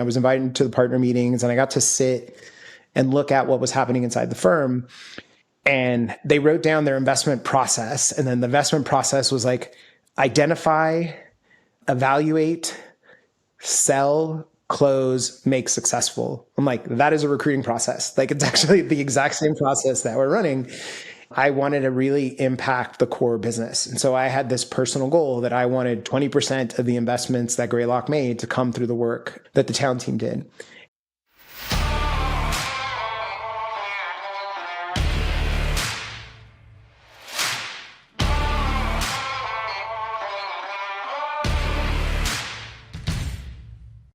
I was invited to the partner meetings and I got to sit and look at what was happening inside the firm. And they wrote down their investment process. And then the investment process was like identify, evaluate, sell, close, make successful. I'm like, that is a recruiting process. Like it's actually the exact same process that we're running. I wanted to really impact the core business. And so I had this personal goal that I wanted 20% of the investments that Greylock made to come through the work that the talent team did.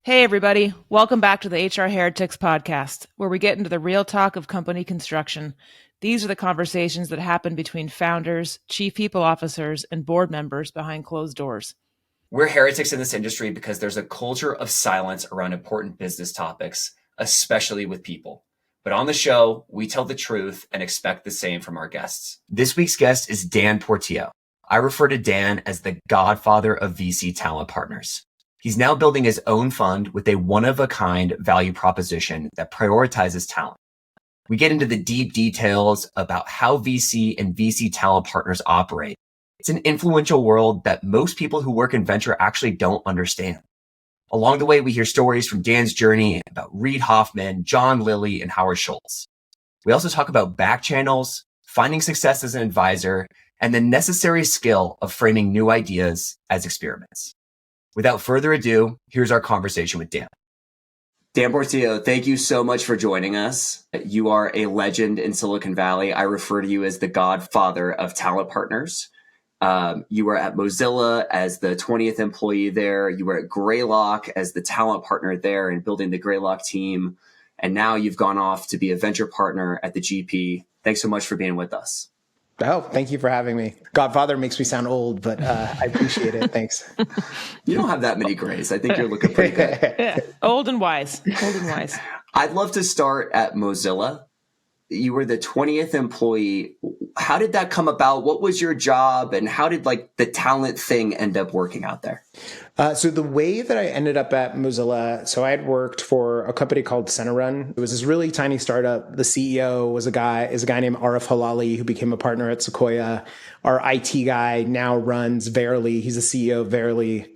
Hey, everybody. Welcome back to the HR Heretics podcast, where we get into the real talk of company construction. These are the conversations that happen between founders, chief people officers, and board members behind closed doors. We're heretics in this industry because there's a culture of silence around important business topics, especially with people. But on the show, we tell the truth and expect the same from our guests. This week's guest is Dan Portillo. I refer to Dan as the Godfather of VC talent partners. He's now building his own fund with a one-of-a-kind value proposition that prioritizes talent. We get into the deep details about how VC and VC talent partners operate. It's an influential world that most people who work in venture actually don't understand. Along the way, we hear stories from Dan's journey about Reid Hoffman, John Lilly, and Howard Schultz. We also talk about back channels, finding success as an advisor, and the necessary skill of framing new ideas as experiments. Without further ado, here's our conversation with Dan. Dan Portillo, thank you so much for joining us. You are a legend in Silicon Valley. I refer to you as the Godfather of talent partners. You were at Mozilla as the 20th employee there. You were at Greylock as the talent partner there and building the Greylock team. And now you've gone off to be a venture partner at the GP. Thanks so much for being with us. Oh, thank you for having me. Godfather makes me sound old, but I appreciate it. Thanks. You don't have that many grays. I think you're looking pretty good. Yeah, old and wise. Old and wise. I'd love to start at Mozilla. You were the 20th employee. How did that come about? What was your job? And how did the talent thing end up working out there? So the way that I ended up at Mozilla, so I had worked for a company called Run. It was this really tiny startup. The CEO is a guy named Arif Halali, who became a partner at Sequoia. Our IT guy now runs Verily. He's the CEO of Verily.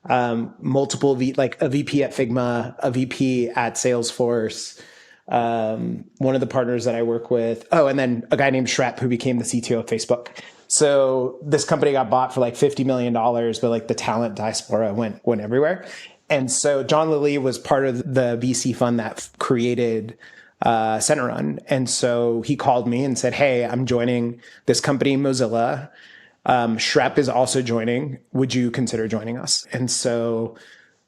Multiple a VP at Figma, a VP at Salesforce. One of the partners that I work with. Oh, and then a guy named Shrep, who became the CTO of Facebook. So this company got bought for $50 million, but the talent diaspora went everywhere. And so John Lilly was part of the VC fund that created Run. And so he called me and said, hey, I'm joining this company, Mozilla. Shrep is also joining. Would you consider joining us? And so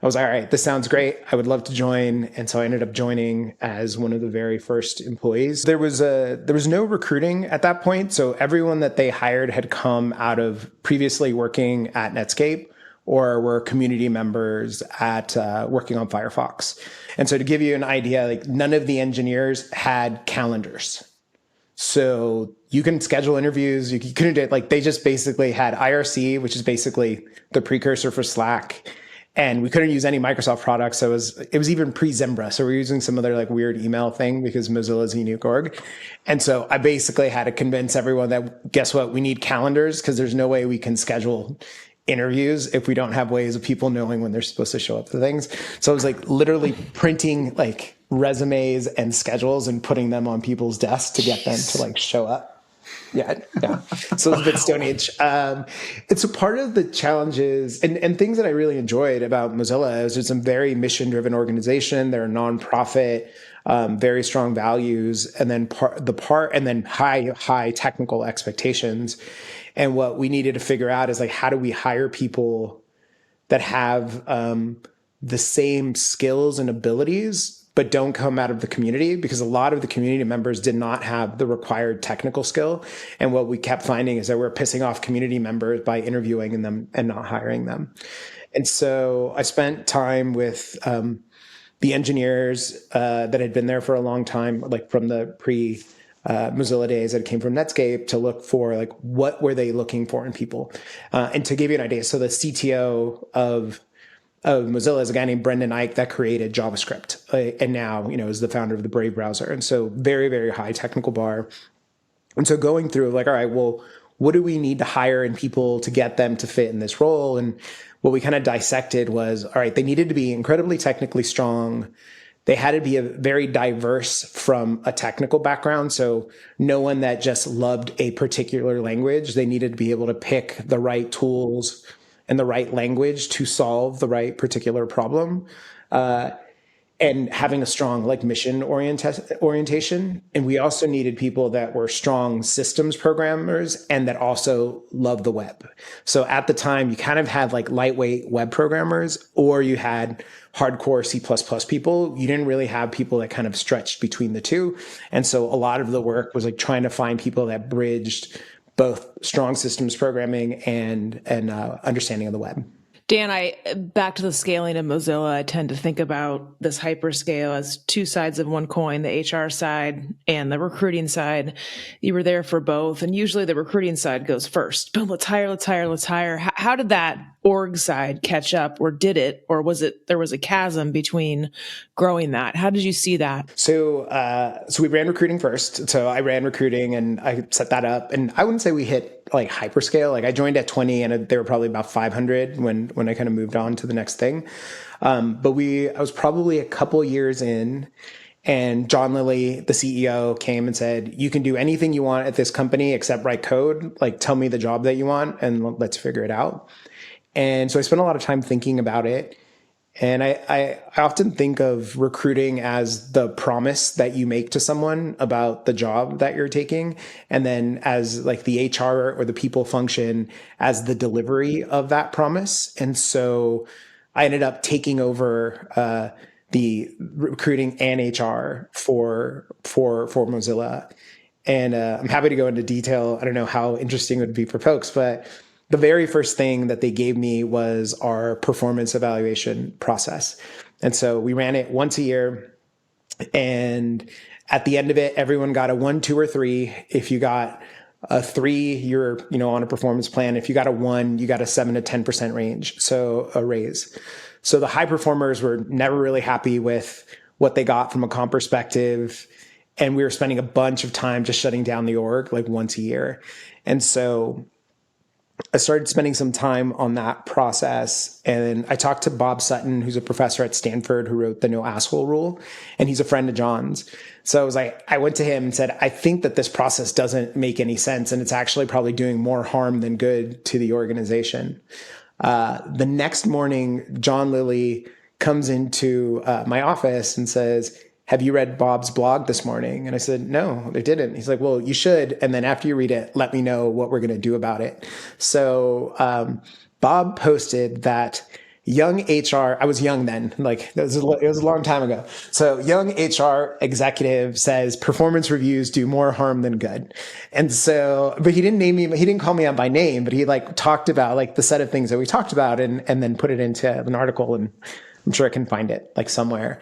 I was like, all right, this sounds great. I would love to join. And so I ended up joining as one of the very first employees. There was no recruiting at that point. So everyone that they hired had come out of previously working at Netscape or were community members at working on Firefox. And so to give you an idea, none of the engineers had calendars. So you can schedule interviews. You couldn't do it. They just basically had IRC, which is basically the precursor for Slack. And we couldn't use any Microsoft products. So it was even pre-Zimbra. So we're using some other weird email thing because Mozilla is a unique org. And so I basically had to convince everyone that, guess what? We need calendars because there's no way we can schedule interviews if we don't have ways of people knowing when they're supposed to show up to things. So I was literally printing resumes and schedules and putting them on people's desks to get them to show up. Yeah. So it's a bit Stone Age. It's a part of the challenges and things that I really enjoyed about Mozilla is it's a very mission-driven organization. They're a nonprofit, very strong values, and then high technical expectations. And what we needed to figure out is how do we hire people that have the same skills and abilities but don't come out of the community, because a lot of the community members did not have the required technical skill. And what we kept finding is that we're pissing off community members by interviewing them and not hiring them. And so I spent time with the engineers that had been there for a long time, from the Mozilla days that came from Netscape, to look for what were they looking for in people. And to give you an idea, so the CTO of of Mozilla is a guy named Brendan Eich that created JavaScript, and now, is the founder of the Brave browser. And so very, very high technical bar. And so going through like, all right, well, what do we need to hire in people to get them to fit in this role? And what we kind of dissected was, all right, they needed to be incredibly technically strong. They had to be very diverse from a technical background. So no one that just loved a particular language. They needed to be able to pick the right tools and the right language to solve the right particular problem. And having a strong like mission orientation. And we also needed people that were strong systems programmers and that also loved the web. So at the time, you kind of had like lightweight web programmers, or you had hardcore C++ people. You didn't really have people that kind of stretched between the two. And so a lot of the work was like trying to find people that bridged both strong systems programming and understanding of the web. Dan, back to the scaling of Mozilla, I tend to think about this hyperscale as two sides of one coin, the HR side and the recruiting side. You were there for both, and usually the recruiting side goes first. Boom, let's hire. How did that org side catch up, or did it, or was it there was a chasm between growing that? How did you see that? So we ran recruiting first. So I ran recruiting and I set that up. And I wouldn't say we hit like hyperscale. Like I joined at 20 and there were probably about 500 when I kind of moved on to the next thing. But I was probably a couple years in, and John Lilly, the CEO, came and said, you can do anything you want at this company except write code. Like tell me the job that you want and let's figure it out. And so I spent a lot of time thinking about it. And I often think of recruiting as the promise that you make to someone about the job that you're taking. And then as like the HR or the people function as the delivery of that promise. And so I ended up taking over the recruiting and HR for Mozilla. And I'm happy to go into detail. I don't know how interesting it would be for folks, but the very first thing that they gave me was our performance evaluation process. And so we ran it once a year. And at the end of it, everyone got a 1, 2, or 3. If you got a 3, you're on a performance plan. If you got a 1, you got a 7 to 10% range. So a raise. So the high performers were never really happy with what they got from a comp perspective. And we were spending a bunch of time just shutting down the org like once a year. And so I started spending some time on that process, and I talked to Bob Sutton, who's a professor at Stanford who wrote the no asshole rule, and he's a friend of John's. So I went to him and said, I think that this process doesn't make any sense, and it's actually probably doing more harm than good to the organization. The next morning, John Lilly comes into my office and says, have you read Bob's blog this morning? And I said, no, I didn't. He's like, well, you should. And then after you read it, let me know what we're going to do about it. So Bob posted that young HR, I was young then, like it was a long time ago. So young HR executive says performance reviews do more harm than good. And so, but he didn't name me, he didn't call me out by name, but he like talked about like the set of things that we talked about and then put it into an article, and I'm sure I can find it like somewhere.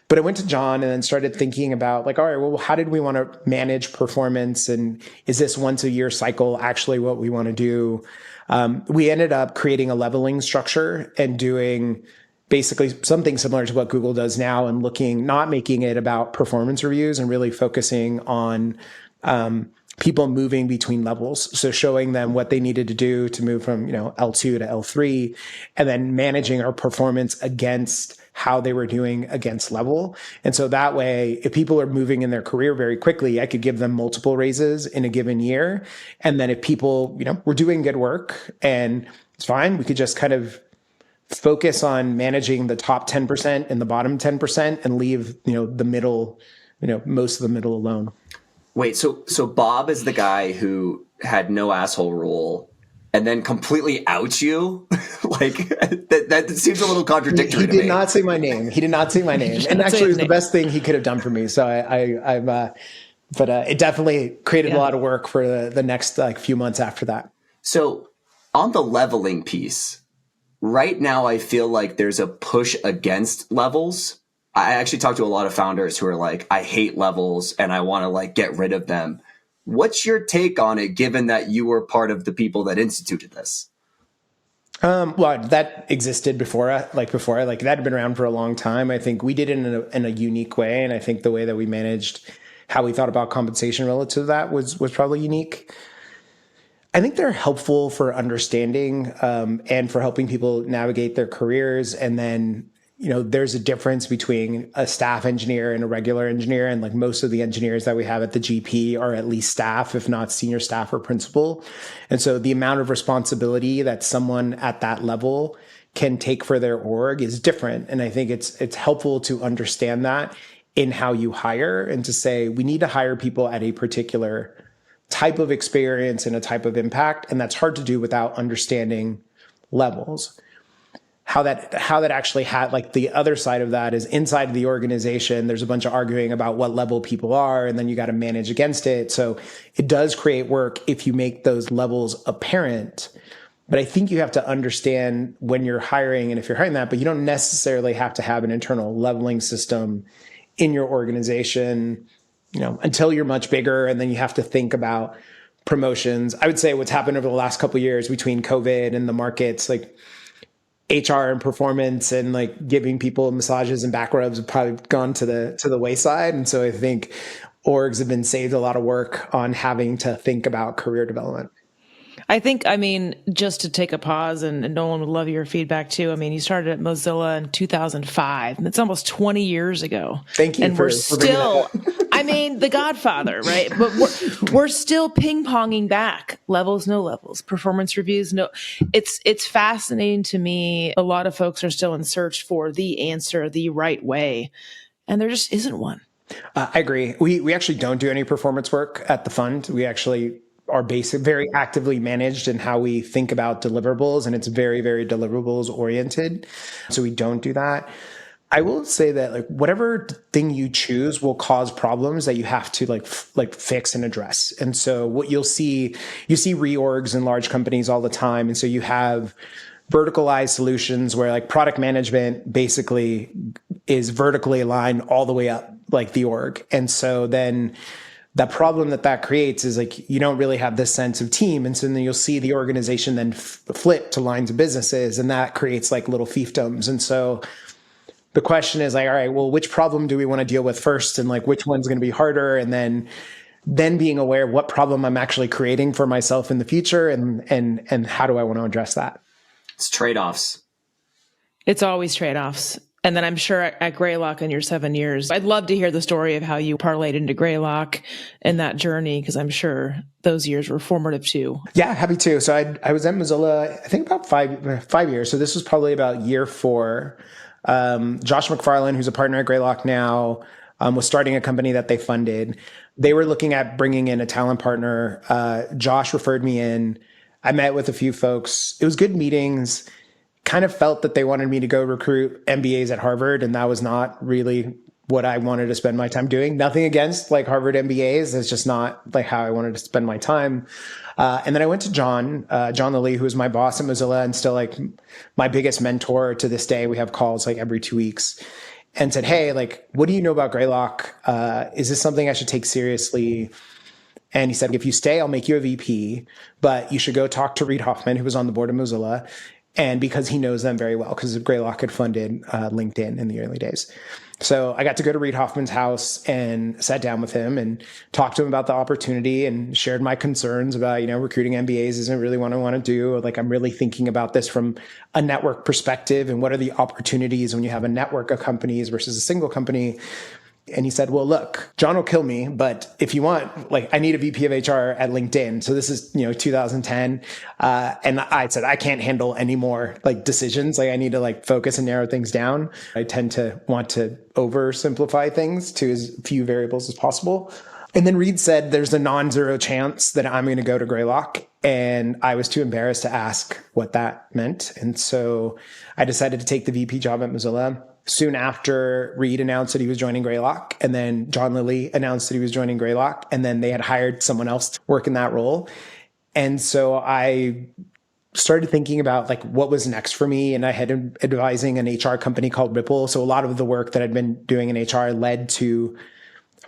But I went to John and then started thinking about like, all right, well, how did we want to manage performance? And is this once a year cycle actually what we want to do? We ended up creating a leveling structure and doing basically something similar to what Google does now, and not making it about performance reviews and really focusing on people moving between levels. So showing them what they needed to do to move from, L2 to L3, and then managing our performance against how they were doing against level. And so that way, if people are moving in their career very quickly, I could give them multiple raises in a given year. And then if people, were doing good work and it's fine, we could just kind of focus on managing the top 10% and the bottom 10% and leave, the middle, most of the middle alone. Wait, so Bob is the guy who had no asshole rule and then completely outs you? Like that seems a little contradictory to me. He did not say my name. And actually it was the best thing he could have done for me. So but it definitely created a lot of work for the next few months after that. So on the leveling piece, right now I feel like there's a push against levels. I actually talked to a lot of founders who are like, I hate levels and I want to get rid of them. What's your take on it, given that you were part of the people that instituted this? Well, that existed before, that had been around for a long time. I think we did it in a unique way. And I think the way that we managed how we thought about compensation relative to that was probably unique. I think they're helpful for understanding and for helping people navigate their careers. And then, there's a difference between a staff engineer and a regular engineer. And like most of the engineers that we have at the GP are at least staff, if not senior staff or principal. And so the amount of responsibility that someone at that level can take for their org is different. And I think it's helpful to understand that in how you hire and to say, we need to hire people at a particular type of experience and a type of impact. And that's hard to do without understanding levels. How that actually had, like, the other side of that is inside of the organization, there's a bunch of arguing about what level people are, and then you got to manage against it. So it does create work if you make those levels apparent. But I think you have to understand when you're hiring and if you're hiring that, but you don't necessarily have to have an internal leveling system in your organization, until you're much bigger. And then you have to think about promotions. I would say what's happened over the last couple of years between COVID and the markets, like HR and performance and like giving people massages and back rubs have probably gone to the wayside. And so I think orgs have been saved a lot of work on having to think about career development. I think, just to take a pause, and Nolan would love your feedback too. You started at Mozilla in 2005, and it's almost 20 years ago. Thank you. And we're still, the Godfather, right? But we're still ping-ponging back. Levels, no levels. Performance reviews, no. It's fascinating to me. A lot of folks are still in search for the answer, the right way, and there just isn't one. I agree. We actually don't do any performance work at the fund. We actually are very actively managed in how we think about deliverables, and it's very, very deliverables oriented. So we don't do that. I will say that like whatever thing you choose will cause problems that you have to like fix and address. And so what you see reorgs in large companies all the time. And so you have verticalized solutions where like product management basically is vertically aligned all the way up like the org. And so then the problem that creates is like you don't really have this sense of team. And so then you'll see the organization then flip to lines of businesses, and that creates like little fiefdoms. And so the question is like, all right, well, which problem do we want to deal with first? And like which one's going to be harder? And then being aware of what problem I'm actually creating for myself in the future, and how do I want to address that? It's trade-offs. It's always trade-offs. And then I'm sure at Greylock in your 7 years, I'd love to hear the story of how you parlayed into Greylock and that journey, because I'm sure those years were formative too. Yeah, happy to. So I was at Mozilla, I think about five years. So this was probably about year 4. Josh McFarlane, who's a partner at Greylock now, was starting a company that they funded. They were looking at bringing in a talent partner. Josh referred me in. I met with a few folks. It was good meetings. Kind of felt that they wanted me to go recruit MBAs at Harvard, and that was not really what I wanted to spend my time doing. Nothing against like Harvard MBAs. It's just not like how I wanted to spend my time. And then I went to John Lilly, who was my boss at Mozilla and still like my biggest mentor to this day. We have calls like every 2 weeks, and said, hey, like, what do you know about Greylock? Is this something I should take seriously? And he said, if you stay, I'll make you a VP, but you should go talk to Reid Hoffman, who was on the board of Mozilla. And because he knows them very well, because Greylock had funded LinkedIn in the early days. So I got to go to Reid Hoffman's house and sat down with him and talked to him about the opportunity and shared my concerns about, recruiting MBAs isn't really what I want to do. Like, I'm really thinking about this from a network perspective and what are the opportunities when you have a network of companies versus a single company. And he said, well, look, John will kill me, but if you want, like, I need a VP of HR at LinkedIn. So this is, 2010. And I said, I can't handle any more like decisions. Like I need to like focus and narrow things down. I tend to want to oversimplify things to as few variables as possible. And then Reid said, there's a non-zero chance that I'm going to go to Greylock. And I was too embarrassed to ask what that meant. And so I decided to take the VP job at Mozilla. Soon after, Reid announced that he was joining Greylock, and then John Lilly announced that he was joining Greylock, and then they had hired someone else to work in that role. And so I started thinking about like what was next for me, and I had been advising an HR company called Ripple. So a lot of the work that I'd been doing in HR led to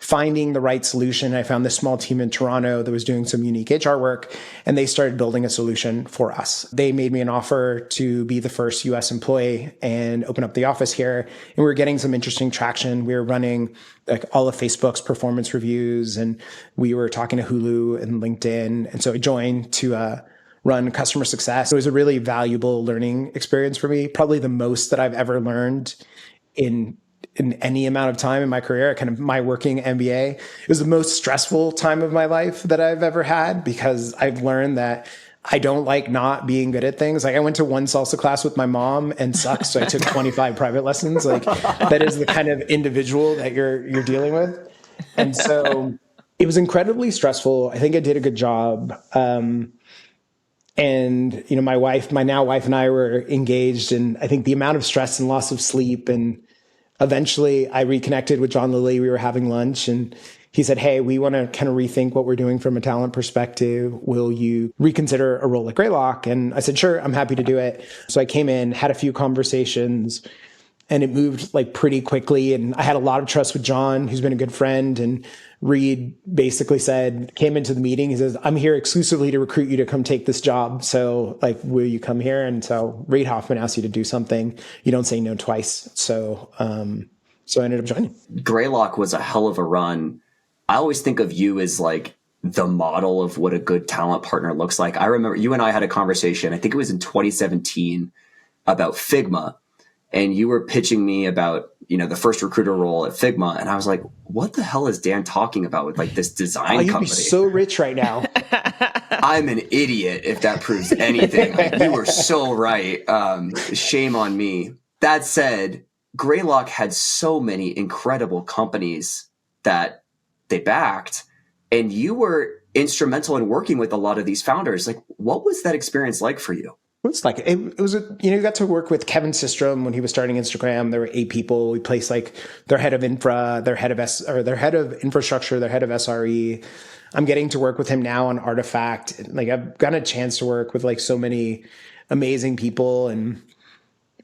finding the right solution. I found this small team in Toronto that was doing some unique HR work, and they started building a solution for us. They made me an offer to be the first US employee and open up the office here. And we were getting some interesting traction. We were running like all of Facebook's performance reviews, and we were talking to Hulu and LinkedIn. And so I joined to run customer success. It was a really valuable learning experience for me, probably the most that I've ever learned in any amount of time in my career, kind of my working MBA. It was the most stressful time of my life that I've ever had, because I've learned that I don't like not being good at things. Like I went to one salsa class with my mom and sucked. So I took 25 private lessons. Like that is the kind of individual that you're dealing with. And so it was incredibly stressful. I think I did a good job. And, my now wife and I were engaged, and I think the amount of stress and loss of sleep, and eventually I reconnected with John Lilly. We were having lunch, and he said, "Hey, we want to kind of rethink what we're doing from a talent perspective. Will you reconsider a role at Greylock?" And I said, "Sure, I'm happy to do it." So I came in, had a few conversations, and it moved like pretty quickly. And I had a lot of trust with John, who's been a good friend. And Reed basically came into the meeting. He says, "I'm here exclusively to recruit you to come take this job. So like, will you come here?" And so Reid Hoffman asked you to do something. You don't say no twice. So I ended up joining. Greylock was a hell of a run. I always think of you as like the model of what a good talent partner looks like. I remember you and I had a conversation, I think it was in 2017, about Figma. And you were pitching me about, the first recruiter role at Figma. And I was like, what the hell is Dan talking about with like this design company? You'd be so rich right now. I'm an idiot if that proves anything. Like, you were so right. Shame on me. That said, Greylock had so many incredible companies that they backed, and you were instrumental in working with a lot of these founders. Like, what was that experience like for you? It's like, it was, you got to work with Kevin Systrom when he was starting Instagram. There were 8 people. We placed like their head of infra, their head of infrastructure, their head of SRE. I'm getting to work with him now on Artifact. Like I've gotten a chance to work with like so many amazing people. And,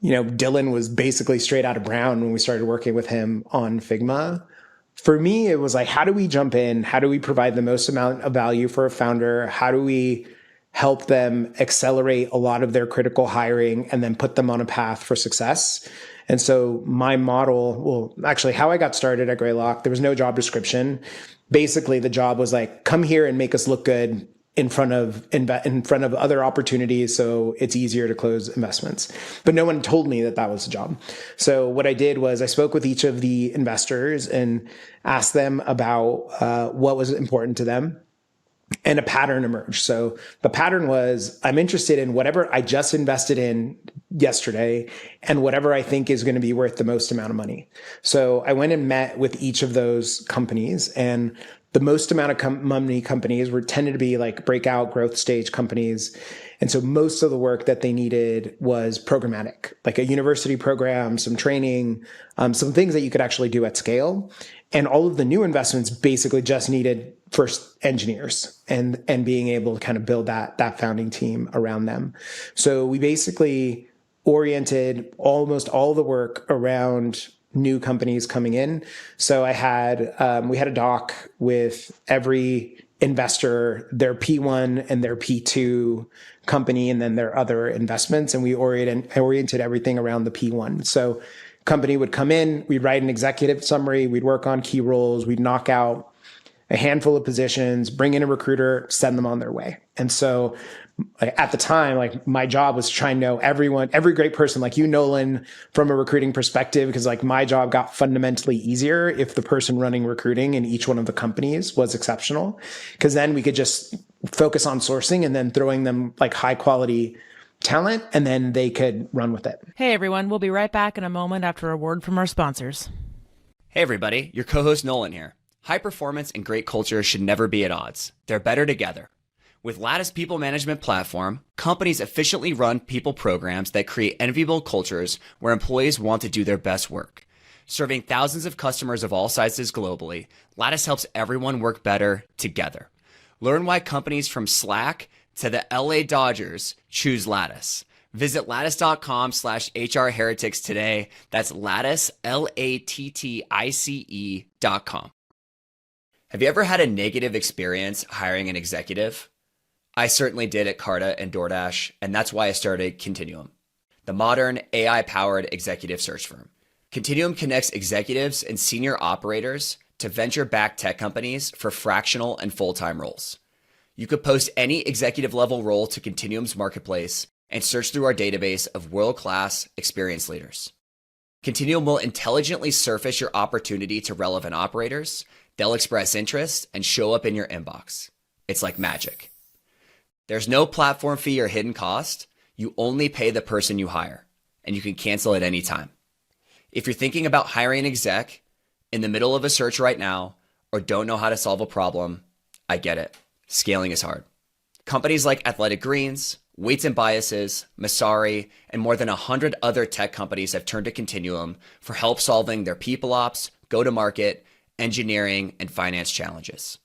Dylan was basically straight out of Brown when we started working with him on Figma. For me, it was like, how do we jump in? How do we provide the most amount of value for a founder? How do we help them accelerate a lot of their critical hiring and then put them on a path for success? And so my model, actually how I got started at Greylock, there was no job description. Basically the job was like, come here and make us look good in front of other opportunities, so it's easier to close investments. But no one told me that was the job. So what I did was I spoke with each of the investors and asked them about what was important to them. And a pattern emerged. So the pattern was, I'm interested in whatever I just invested in yesterday and whatever I think is going to be worth the most amount of money. So I went and met with each of those companies, and the most amount of money companies tended to be like breakout growth stage companies. And so most of the work that they needed was programmatic, like a university program, some training, some things that you could actually do at scale. And all of the new investments basically just needed first engineers and being able to kind of build that founding team around them. So we basically oriented almost all the work around new companies coming in. So we had a doc with every investor, their P1 and their P2 company, and then their other investments. And we oriented everything around the P1. So company would come in, we'd write an executive summary, we'd work on key roles, we'd knock out a handful of positions, bring in a recruiter, send them on their way. And so at the time, my job was to try and know everyone, every great person, like you, Nolan, from a recruiting perspective, because my job got fundamentally easier if the person running recruiting in each one of the companies was exceptional, because then we could just focus on sourcing and then throwing them high quality talent, and then they could run with it. Hey everyone, we'll be right back in a moment after a word from our sponsors. Hey everybody, your co-host Nolan here. High performance and great culture should never be at odds. They're better together. With Lattice People Management Platform, companies efficiently run people programs that create enviable cultures where employees want to do their best work. Serving thousands of customers of all sizes globally, Lattice helps everyone work better together. Learn why companies from Slack to the LA Dodgers choose Lattice. Visit lattice.com/HRheretics today. That's Lattice, LATTICE.com. Have you ever had a negative experience hiring an executive? I certainly did at Carta and DoorDash, and that's why I started Continuum, the modern AI-powered executive search firm. Continuum connects executives and senior operators to venture-backed tech companies for fractional and full-time roles. You could post any executive-level role to Continuum's marketplace and search through our database of world-class experienced leaders. Continuum will intelligently surface your opportunity to relevant operators. They'll express interest and show up in your inbox. It's like magic. There's no platform fee or hidden cost. You only pay the person you hire, and you can cancel at any time. If you're thinking about hiring an exec in the middle of a search right now or don't know how to solve a problem, I get it. Scaling is hard. Companies like Athletic Greens, Weights and Biases, Masari, and more than 100 other tech companies have turned to Continuum for help solving their people ops, go-to-market, engineering, and finance challenges.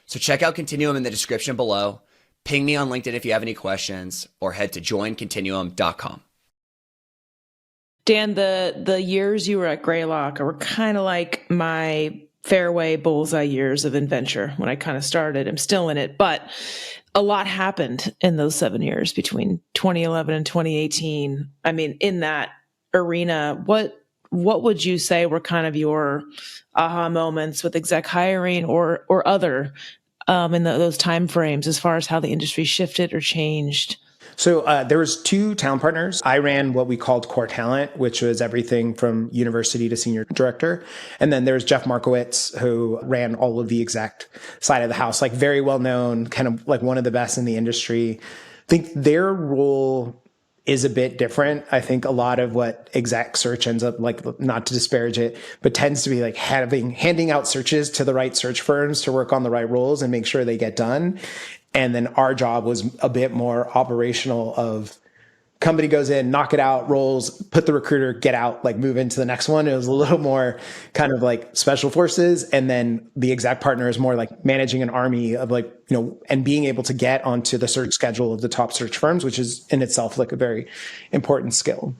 So check out Continuum in the description below. Ping me on LinkedIn if you have any questions, or head to joincontinuum.com. Dan, the years you were at Greylock were kind of like my fairway bullseye years of Adventure when I kind of started. I'm still in it, but a lot happened in those 7 years between 2011 and 2018. I mean, in that arena, what would you say were kind of your aha moments with exec hiring or other in those time frames as far as how the industry shifted or changed? So there was 2 talent partners. I ran what we called core talent, which was everything from university to senior director. And then there's Jeff Markowitz, who ran all of the exec side of the house, like very well known, kind of like one of the best in the industry. I think their role is a bit different. I think a lot of what exec search ends up like, not to disparage it, but tends to be like handing out searches to the right search firms to work on the right roles and make sure they get done. And then our job was a bit more operational of company goes in, knock it out, rolls, put the recruiter, get out, like move into the next one. It was a little more kind of like special forces. And then the exec partner is more like managing an army of like, and being able to get onto the search schedule of the top search firms, which is in itself like a very important skill.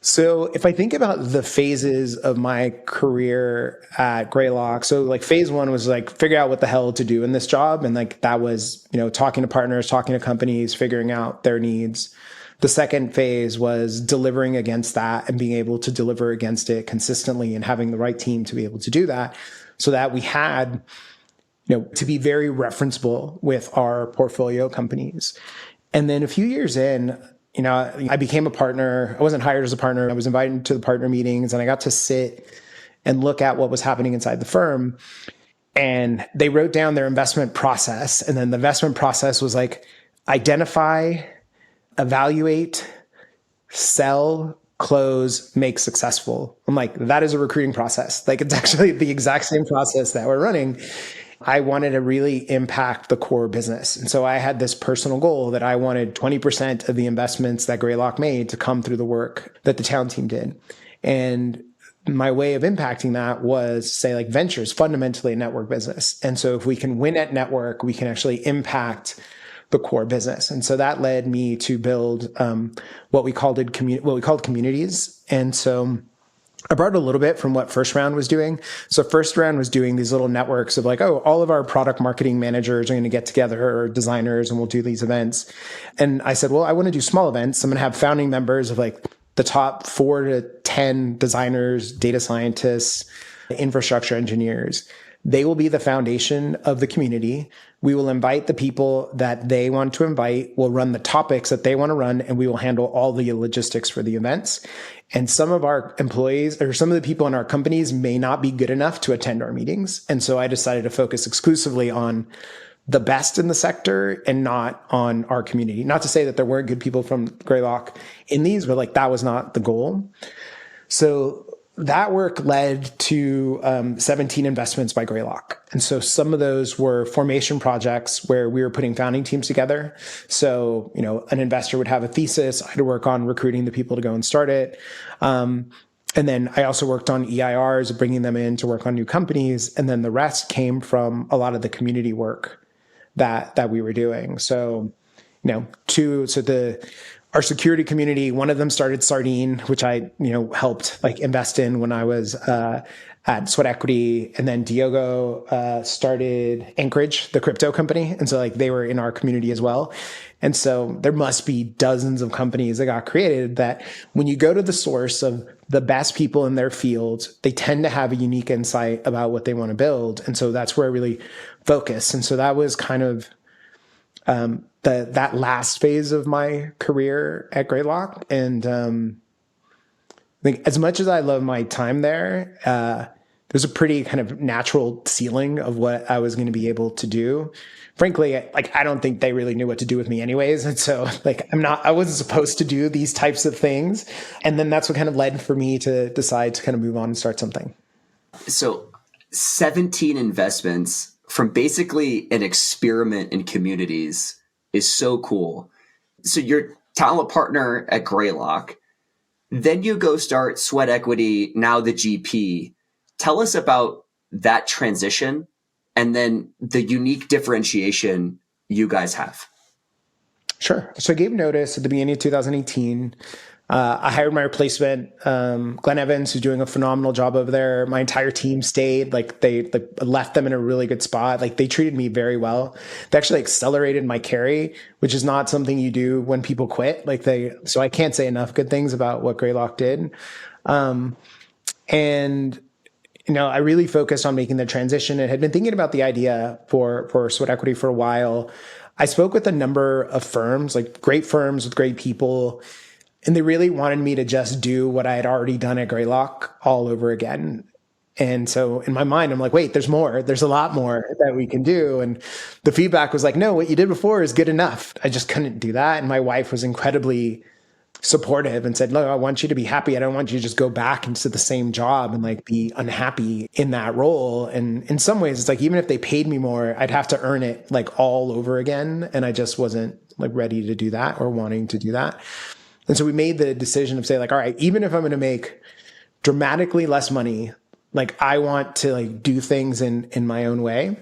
So if I think about the phases of my career at Greylock, so like phase 1 was like figure out what the hell to do in this job. And like that was, talking to partners, talking to companies, figuring out their needs. The second phase was delivering against that and being able to deliver against it consistently and having the right team to be able to do that so that we had, to be very referenceable with our portfolio companies. And then a few years in, I became a partner. I wasn't hired as a partner. I was invited to the partner meetings and I got to sit and look at what was happening inside the firm. And they wrote down their investment process. And then the investment process was like identify, evaluate, sell, close, make successful. I'm like, that is a recruiting process. Like it's actually the exact same process that we're running. I wanted to really impact the core business. And so I had this personal goal that I wanted 20% of the investments that Greylock made to come through the work that the talent team did. And my way of impacting that was say like venture is fundamentally a network business. And so if we can win at network, we can actually impact the core business. And so that led me to build what we called communities. And so I borrowed a little bit from what First Round was doing. So First Round was doing these little networks of like, all of our product marketing managers are going to get together or designers and we'll do these events. And I said, well, I want to do small events. I'm going to have founding members of like the top 4 to 10 designers, data scientists, infrastructure engineers. They will be the foundation of the community. We will invite the people that they want to invite. We'll run the topics that they want to run, and we will handle all the logistics for the events. And some of our employees or some of the people in our companies may not be good enough to attend our meetings. And so I decided to focus exclusively on the best in the sector and not on our community. Not to say that there weren't good people from Greylock in these, but like that was not the goal. So that work led to 17 investments by Greylock. And so some of those were formation projects where we were putting founding teams together. So, an investor would have a thesis. I had to work on recruiting the people to go and start it. And then I also worked on EIRs, bringing them in to work on new companies. And then the rest came from a lot of the community work that we were doing. So, our security community, one of them started Sardine, which I, helped like invest in when I was at Sweat Equity. And then Diogo started Anchorage, the crypto company. And so like they were in our community as well. And so there must be dozens of companies that got created that when you go to the source of the best people in their field, they tend to have a unique insight about what they want to build. And so that's where I really focus. And so that was kind of that last phase of my career at Greylock. And I think as much as I love my time there, there's a pretty kind of natural ceiling of what I was going to be able to do. Frankly, like I don't think they really knew what to do with me anyways. And so like I wasn't supposed to do these types of things. And then that's what kind of led for me to decide to kind of move on and start something. So 17 investments from basically an experiment in communities is so cool. So you're talent partner at Greylock. Then you go start Sweat Equity, now the GP. Tell us about that transition and then the unique differentiation you guys have. Sure. So I gave notice at the beginning of 2018. I hired my replacement, Glenn Evans, who's doing a phenomenal job over there. My entire team stayed. Like they left them in a really good spot. Like they treated me very well. They actually accelerated my carry, which is not something you do when people quit. So I can't say enough good things about what Greylock did. And I really focused on making the transition and had been thinking about the idea for Sweat Equity for a while. I spoke with a number of firms, like great firms with great people, and they really wanted me to just do what I had already done at Greylock all over again. And so in my mind, I'm like, wait, there's more. There's a lot more that we can do. And the feedback was like, no, what you did before is good enough. I just couldn't do that. And my wife was incredibly supportive and said, look, I want you to be happy. I don't want you to just go back into the same job and like be unhappy in that role. And in some ways, it's like, even if they paid me more, I'd have to earn it like all over again. And I just wasn't like ready to do that or wanting to do that. And so we made the decision of say like, all right, even if I'm going to make dramatically less money, like I want to like do things in my own way.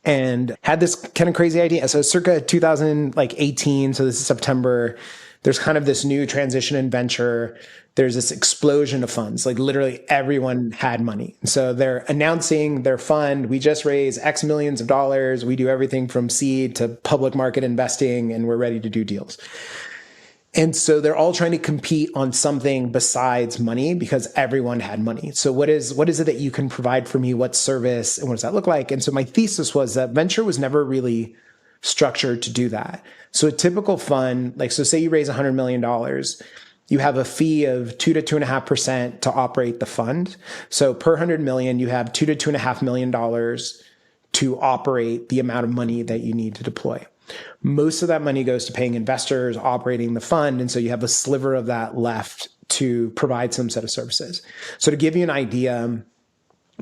And had this kind of crazy idea. So circa 2018, so this is September, there's kind of this new transition in venture. There's this explosion of funds. Like literally everyone had money. So they're announcing their fund. We just raised X millions of dollars. We do everything from seed to public market investing, and we're ready to do deals. And so they're all trying to compete on something besides money because everyone had money. So what is it that you can provide for me? What service and what does that look like? And so my thesis was that venture was never really structured to do that. So a typical fund, like, so say you raise $100 million, you have a fee of 2 to 2.5% to operate the fund. So per 100 million, you have $2 to $2.5 million to operate the amount of money that you need to deploy. Most of that money goes to paying investors, operating the fund. And so you have a sliver of that left to provide some set of services. So to give you an idea,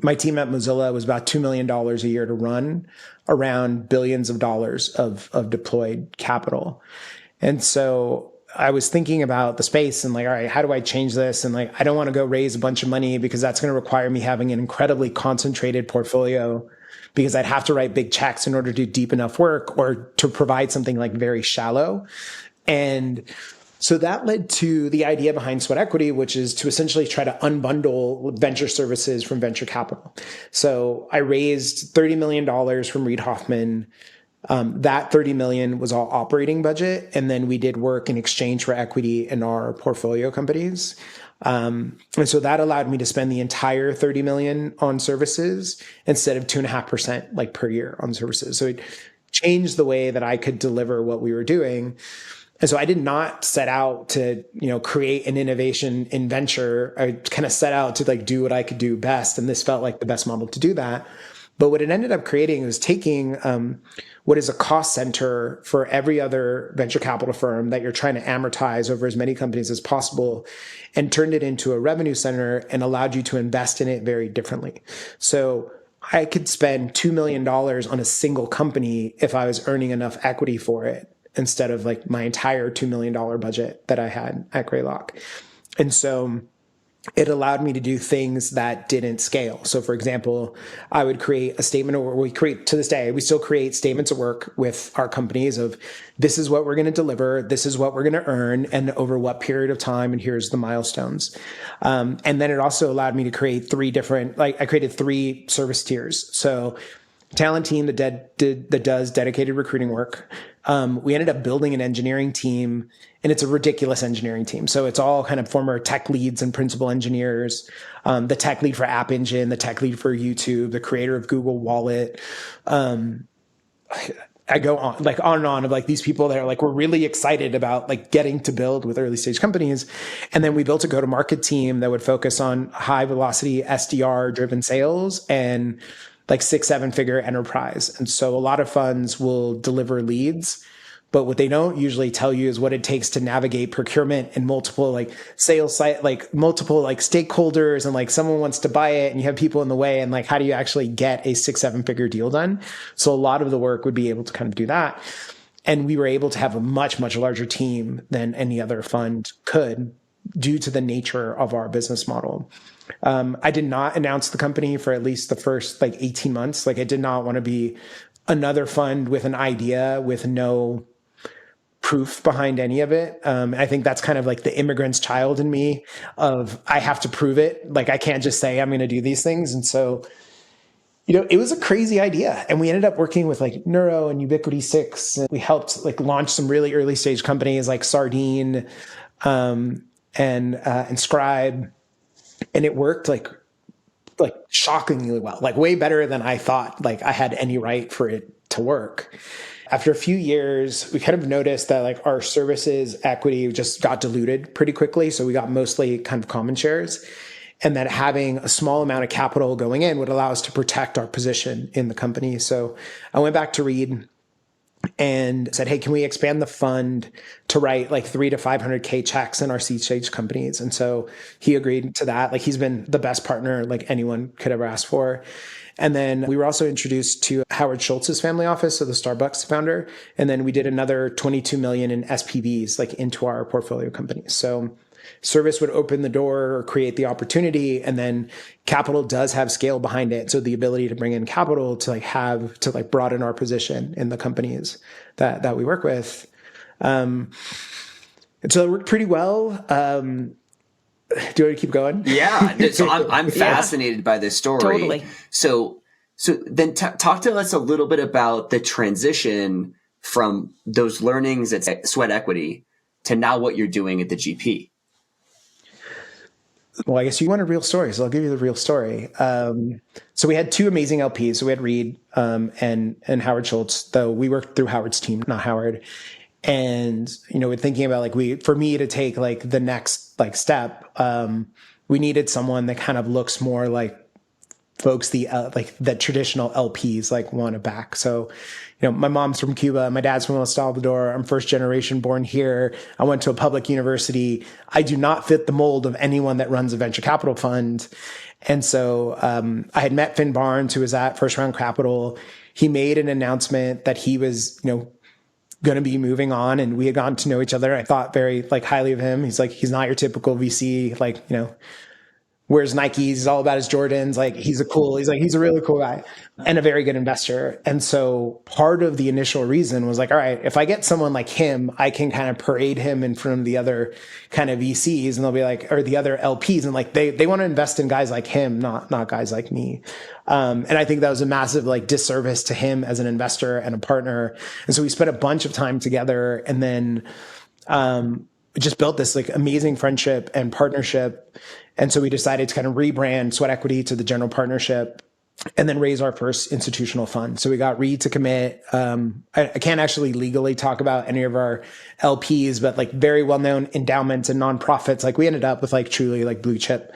my team at Mozilla was about $2 million a year to run around billions of dollars of deployed capital. And so I was thinking about the space and like, all right, how do I change this? And like, I don't want to go raise a bunch of money because that's going to require me having an incredibly concentrated portfolio, because I'd have to write big checks in order to do deep enough work or to provide something like very shallow. And so that led to the idea behind Sweat Equity, which is to essentially try to unbundle venture services from venture capital. So I raised $30 million from Reid Hoffman. That $30 million was all operating budget. And then we did work in exchange for equity in our portfolio companies. And so that allowed me to spend the entire $30 million on services instead of 2.5% like per year on services. So it changed the way that I could deliver what we were doing. And so I did not set out to, create an innovation in venture. I kind of set out to like do what I could do best. And this felt like the best model to do that. But what it ended up creating was taking what is a cost center for every other venture capital firm that you're trying to amortize over as many companies as possible and turned it into a revenue center and allowed you to invest in it very differently. So I could spend $2 million on a single company if I was earning enough equity for it, instead of like my entire $2 million budget that I had at Greylock. And so it allowed me to do things that didn't scale. So for example, I would create a statement, or we create, to this day, we still create statements of work with our companies of, this is what we're going to deliver, this is what we're going to earn, and over what period of time, and here's the milestones. And then it also allowed me to create I created 3 service tiers. So talent team that does dedicated recruiting work. We ended up building an engineering team, and it's a ridiculous engineering team. So it's all kind of former tech leads and principal engineers, the tech lead for App Engine, the tech lead for YouTube, the creator of Google Wallet. I go on and on of like these people that are like, we're really excited about like getting to build with early stage companies. And then we built a go-to-market team that would focus on high velocity SDR driven sales and like 6-7 figure enterprise. And so a lot of funds will deliver leads, but what they don't usually tell you is what it takes to navigate procurement and multiple like sales site, like multiple like stakeholders, and like someone wants to buy it and you have people in the way, and like how do you actually get a 6-7 figure deal done? So a lot of the work would be able to kind of do that. And we were able to have a much, much larger team than any other fund could due to the nature of our business model. I did not announce the company for at least the first like 18 months. Like I did not want to be another fund with an idea with no proof behind any of it. I think that's kind of like the immigrant's child in me of I have to prove it. Like I can't just say I'm going to do these things. And so, it was a crazy idea. And we ended up working with like Neuro and Ubiquity 6. And we helped like launch some really early stage companies like Sardine and Scribe. And it worked like shockingly well, like way better than I thought like I had any right for it to work. After a few years, we kind of noticed that like our services equity just got diluted pretty quickly. So we got mostly kind of common shares, and that having a small amount of capital going in would allow us to protect our position in the company. So I went back to Reed and said, hey, can we expand the fund to write like 300 to 500K checks in our seed stage companies? And so he agreed to that. Like he's been the best partner like anyone could ever ask for. And then we were also introduced to Howard Schultz's family office, so the Starbucks founder. And then we did another 22 million in SPVs like into our portfolio companies. So service would open the door or create the opportunity, and then capital does have scale behind it. So the ability to bring in capital to broaden our position in the companies that we work with. And so it worked pretty well. Do you want to keep going? Yeah. So I'm fascinated by this story. Totally. So then talk to us a little bit about the transition from those learnings at Sweat Equity to now what you're doing at the GP. Well, I guess you want a real story, so I'll give you the real story. So we had 2 amazing LPs. So we had Reed and Howard Schultz, though we worked through Howard's team, not Howard. And, we're thinking about for me to take like the next like step, we needed someone that kind of looks more like folks that traditional LPs like want to back. So, my mom's from Cuba, my dad's from El Salvador. I'm first generation born here. I went to a public university. I do not fit the mold of anyone that runs a venture capital fund. And so I had met Finn Barnes, who was at First Round Capital. He made an announcement that he was, going to be moving on, and we had gotten to know each other. I thought very like highly of him. He's not your typical VC, wears Nikes, he's all about his Jordans. Like he's a really cool guy and a very good investor. And so part of the initial reason was like, all right, if I get someone like him, I can kind of parade him in front of the other kind of VCs, and they'll be like, or the other LPs. And like, they want to invest in guys like him, not guys like me. And I think that was a massive like disservice to him as an investor and a partner. And so we spent a bunch of time together, and then, just built this like amazing friendship and partnership. And so we decided to kind of rebrand Sweat Equity to the general partnership, and then raise our first institutional fund. So we got Reed to commit. I can't actually legally talk about any of our LPs, but like very well-known endowments and nonprofits. Like we ended up with like truly like blue chip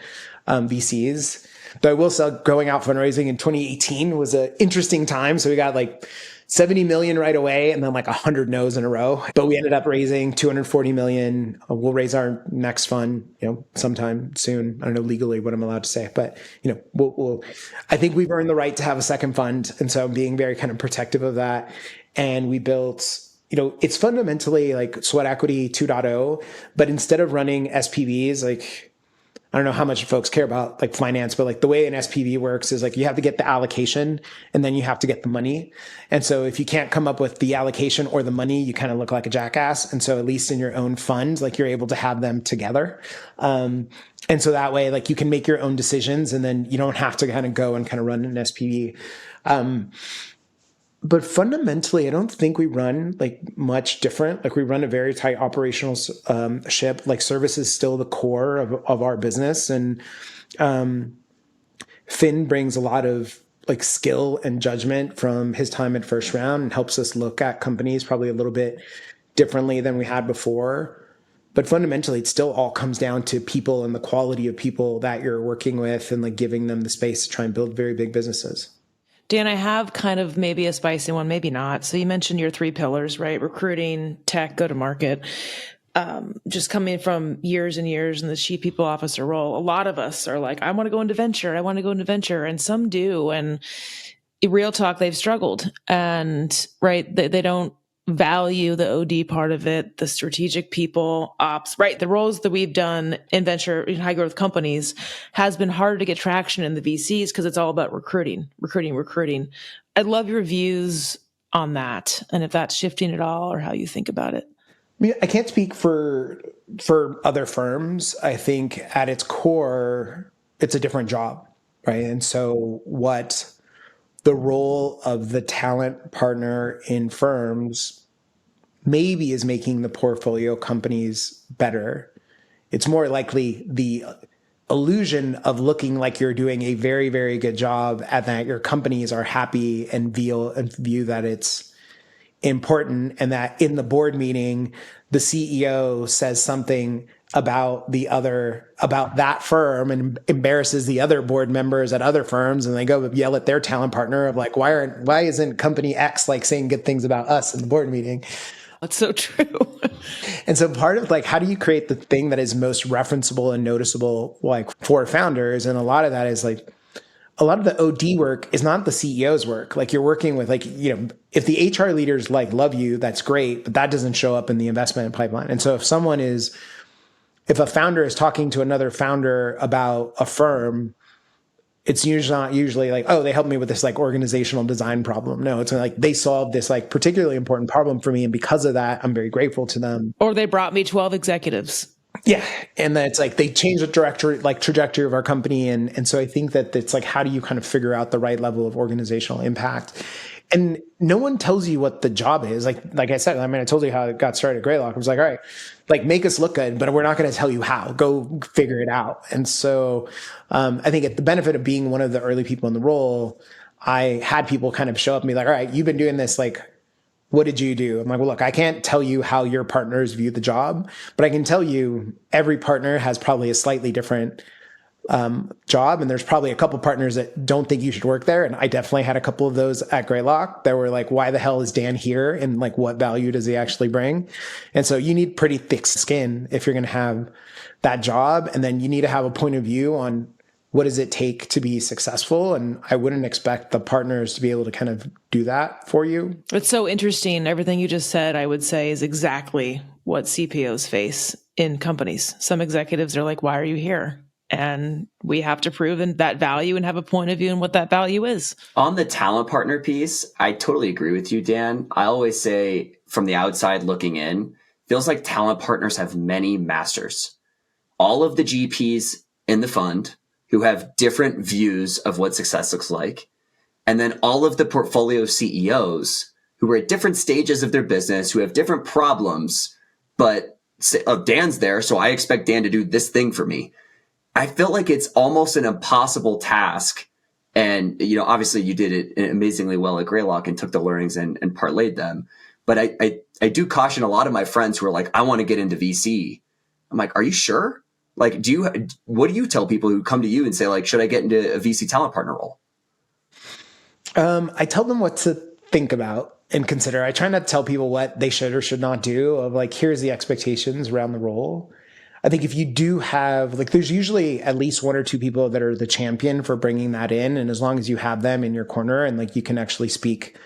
VCs. But I will say going out fundraising in 2018 was an interesting time. So we got like 70 million right away, and then like 100 no's in a row. But we ended up raising 240 million. We'll raise our next fund, sometime soon. I don't know legally what I'm allowed to say, but I think we've earned the right to have a second fund. And so I'm being very kind of protective of that. And we built, it's fundamentally like Sweat Equity 2.0, but instead of running SPVs, like I don't know how much folks care about like finance, but like the way an SPV works is like you have to get the allocation and then you have to get the money. And so if you can't come up with the allocation or the money, you kind of look like a jackass. And so at least in your own fund, like you're able to have them together. And so that way, like you can make your own decisions and then you don't have to kind of go and kind of run an SPV. But fundamentally, I don't think we run like much different. Like we run a very tight operational ship. Like service is still the core of our business. And Finn brings a lot of like skill and judgment from his time at First Round and helps us look at companies probably a little bit differently than we had before. But fundamentally, it still all comes down to people and the quality of people that you're working with and like giving them the space to try and build very big businesses. Dan, I have kind of maybe a spicy one, maybe not. So you mentioned your 3 pillars, right? Recruiting, tech, go to market. Just coming from years and years in the chief people officer role, a lot of us are like, I want to go into venture. I want to go into venture. And some do. And in real talk, they've struggled. And right, they don't value the OD part of it, the strategic people, ops, right? The roles that we've done in venture, in high growth companies has been harder to get traction in the VCs because it's all about recruiting. I'd love your views on that and if that's shifting at all or how you think about it. I mean, I can't speak for other firms. I think at its core, it's a different job, right? And so what the role of the talent partner in firms maybe is making the portfolio companies better. It's more likely the illusion of looking like you're doing a very, very good job and that your companies are happy and view that it's important and that in the board meeting, the CEO says something about that firm and embarrasses the other board members at other firms and they go yell at their talent partner of like, why isn't company X like saying good things about us in the board meeting? That's so true. And so part of like, how do you create the thing that is most referenceable and noticeable like for founders? And a lot of that is like, a lot of the OD work is not the CEO's work. Like you're working with like, you know, if the HR leaders like love you, that's great, but that doesn't show up in the investment pipeline. And so if a founder is talking to another founder about a firm, it's usually like, oh, they helped me with this like organizational design problem. No, it's like they solved this like particularly important problem for me. And because of that, I'm very grateful to them. Or they brought me 12 executives. Yeah. And then it's like they changed the trajectory of our company. And so I think that it's like, how do you kind of figure out the right level of organizational impact? And no one tells you what the job is. Like I said, I mean, I told you how it got started at Greylock. I was like, all right, like make us look good, but we're not going to tell you how. Go figure it out. And so I think at the benefit of being one of the early people in the role, I had people kind of show up and be like, all right, you've been doing this, like, what did you do? I'm like, well, look, I can't tell you how your partners view the job, but I can tell you every partner has probably a slightly different job. And there's probably a couple partners that don't think you should work there. And I definitely had a couple of those at Greylock that were like, why the hell is Dan here? And like, what value does he actually bring? And so you need pretty thick skin if you're going to have that job. And then you need to have a point of view on what does it take to be successful. And I wouldn't expect the partners to be able to kind of do that for you. It's so interesting. Everything you just said, I would say is exactly what CPOs face in companies. Some executives are like, why are you here? And we have to prove that value and have a point of view and what that value is. On the talent partner piece, I totally agree with you, Dan. I always say from the outside looking in, feels like talent partners have many masters. All of the GPs in the fund who have different views of what success looks like. And then all of the portfolio CEOs who are at different stages of their business, who have different problems, but Dan's there, so I expect Dan to do this thing for me. I feel like it's almost an impossible task. And, you know, obviously you did it amazingly well at Greylock and took the learnings and parlayed them. But I do caution a lot of my friends who are like, I want to get into VC. I'm like, are you sure? Like, what do you tell people who come to you and say, like, should I get into a VC talent partner role? I tell them what to think about and consider. I try not to tell people what they should or should not do of like, here's the expectations around the role. I think if you do have, like, there's usually at least one or two people that are the champion for bringing that in. And as long as you have them in your corner and like you can actually speak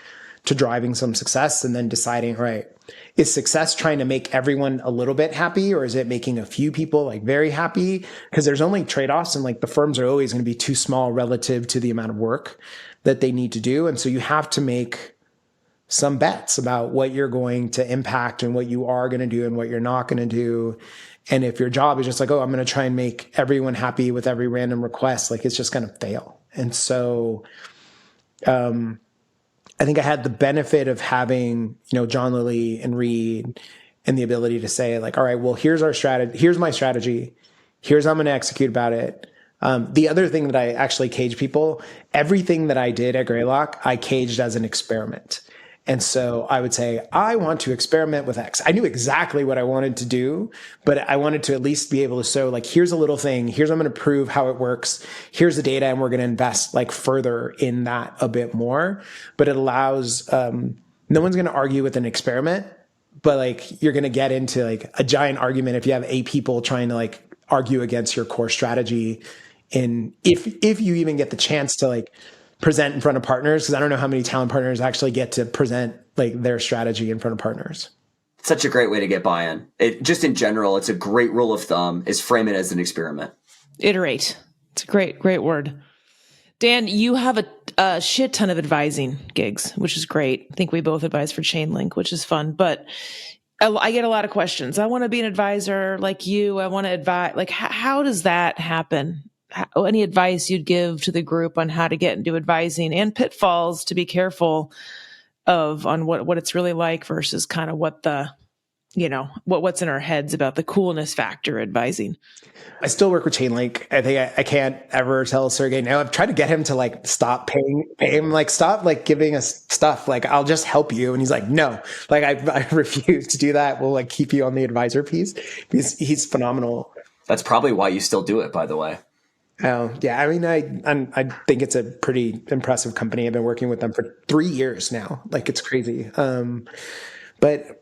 to driving some success and then deciding, all right, is success trying to make everyone a little bit happy, or is it making a few people like very happy? Because there's only trade-offs, and like the firms are always going to be too small relative to the amount of work that they need to do. And so you have to make some bets about what you're going to impact and what you are going to do and what you're not going to do. And if your job is just like, oh, I'm going to try and make everyone happy with every random request, like it's just going to fail. And so I think I had the benefit of having, John Lilly and Reed and the ability to say like, all right, well, here's our strategy. Here's my strategy. Here's how I'm going to execute about it. The other thing that I actually cage people, everything that I did at Greylock, I caged as an experiment. And so I would say, I want to experiment with X. I knew exactly what I wanted to do, but I wanted to at least be able to show like, here's a little thing. Here's, I'm going to prove how it works. Here's the data. And we're going to invest like further in that a bit more. But it allows, no one's going to argue with an experiment, but like you're going to get into like a giant argument if you have 8 people trying to like argue against your core strategy. And if you even get the chance to like present in front of partners, because I don't know how many talent partners actually get to present like their strategy in front of partners. Such a great way to get buy-in. Just in general, it's a great rule of thumb is frame it as an experiment. Iterate. It's a great word. Dan, you have a shit ton of advising gigs, which is great. I think we both advise for Chainlink, which is fun, but I get a lot of questions. I want to be an advisor like you. I want to advise. Like, how does that happen? Any advice you'd give to the group on how to get into advising and pitfalls to be careful of on what it's really like versus kind of what the, what's in our heads about the coolness factor advising. I still work with Chainlink. I think I can't ever tell Sergey now. I've tried to get him to like stop paying him, like stop like giving us stuff. Like I'll just help you. And he's like, no, like I refuse to do that. We'll like keep you on the advisor piece. He's phenomenal. That's probably why you still do it, by the way. Oh, yeah. I mean, I think it's a pretty impressive company. I've been working with them for 3 years now. Like it's crazy. But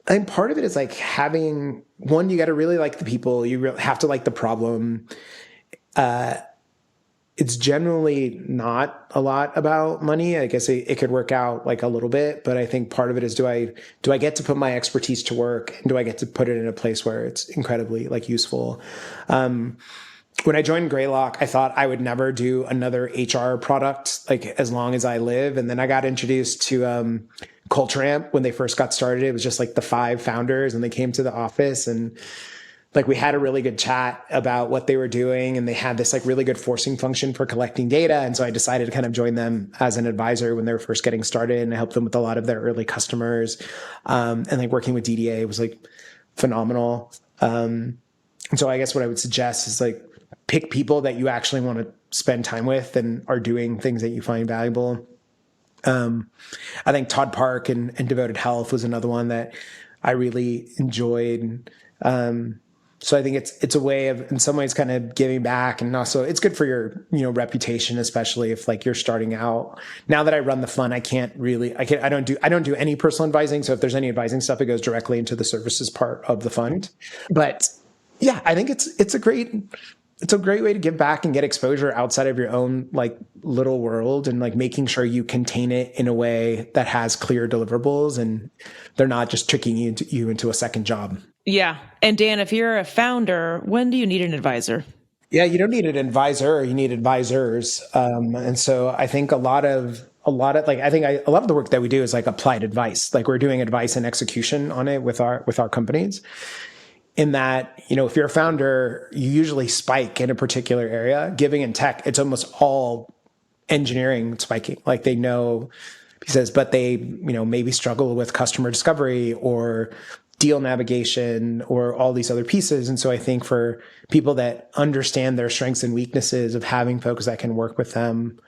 I think part of it is like having one, you got to really like the people. You have to like the problem. It's generally not a lot about money. I guess it could work out like a little bit, but I think part of it is do I get to put my expertise to work, and do I get to put it in a place where it's incredibly like useful? When I joined Greylock, I thought I would never do another HR product like as long as I live. And then I got introduced to Culture Amp when they first got started. It was just like the 5 founders, and they came to the office, and like we had a really good chat about what they were doing, and they had this like really good forcing function for collecting data. And so I decided to kind of join them as an advisor when they were first getting started, and I helped them with a lot of their early customers. And like working with DDA was like phenomenal. And so I guess what I would suggest is like pick people that you actually want to spend time with and are doing things that you find valuable. I think Todd Park and Devoted Health was another one that I really enjoyed. So I think it's a way of, in some ways, kind of giving back, and also it's good for your, reputation, especially if like you're starting out. Now that I run the fund, I don't do any personal advising. So if there's any advising stuff, it goes directly into the services part of the fund. But yeah, I think it's a great way to give back and get exposure outside of your own like little world, and like making sure you contain it in a way that has clear deliverables and they're not just tricking you into a second job. Yeah. And Dan, if you're a founder, when do you need an advisor? Yeah, you don't need an advisor, you need advisors. And so I think a lot of the work that we do is like applied advice. Like we're doing advice and execution on it with our companies. In that, if you're a founder, you usually spike in a particular area. Giving in tech, it's almost all engineering spiking. Like they know, he says, but they, maybe struggle with customer discovery or deal navigation or all these other pieces. And so I think for people that understand their strengths and weaknesses of having folks that can work with them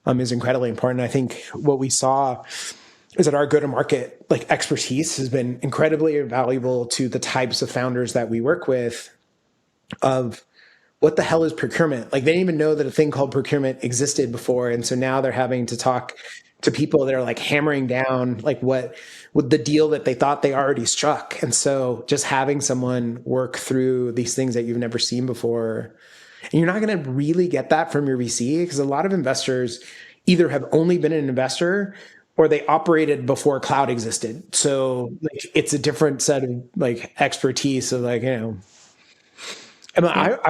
is incredibly important. I think what we saw is that our go-to-market like expertise has been incredibly valuable to the types of founders that we work with of what the hell is procurement? Like they didn't even know that a thing called procurement existed before. And so now they're having to talk to people that are like hammering down like what the deal that they thought they already struck. And so just having someone work through these things that you've never seen before, and you're not going to really get that from your VC, because a lot of investors either have only been an investor or they operated before cloud existed. So like it's a different set of like expertise of like, I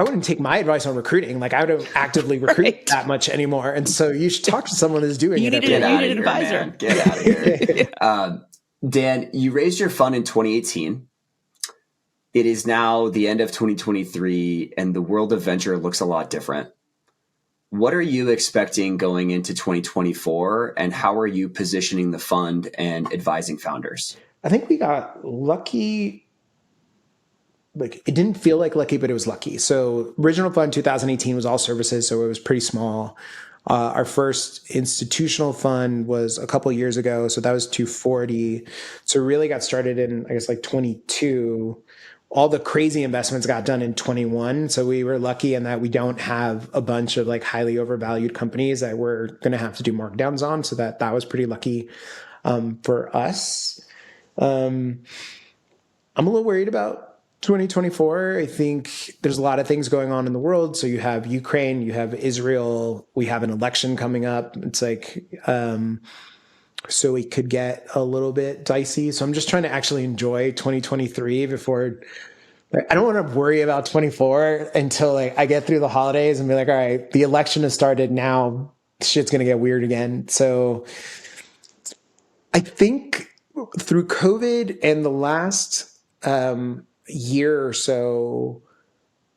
wouldn't take my advice on recruiting. Like I don't actively recruit that much anymore. And so you should talk to someone who's doing it. Get out of here, man. Get out of here. Dan, you raised your fund in 2018. It is now the end of 2023 and the world of venture looks a lot different. What are you expecting going into 2024 and how are you positioning the fund and advising founders? I think we got lucky. Like it didn't feel like lucky, but it was lucky. So original fund 2018 was all services. So it was pretty small. Our first institutional fund was a couple years ago. So that was 240. So we really got started in, I guess, like 22. All the crazy investments got done in 21. So we were lucky in that we don't have a bunch of like highly overvalued companies that we're going to have to do markdowns on. So that was pretty lucky for us. I'm a little worried about 2024. I think there's a lot of things going on in the world. So you have Ukraine, you have Israel, we have an election coming up. It's like, so it could get a little bit dicey. So I'm just trying to actually enjoy 2023 before I don't want to worry about 24 until like I get through the holidays and be like, all right, the election has started now. Shit's going to get weird again. So I think through COVID and the last, year or so,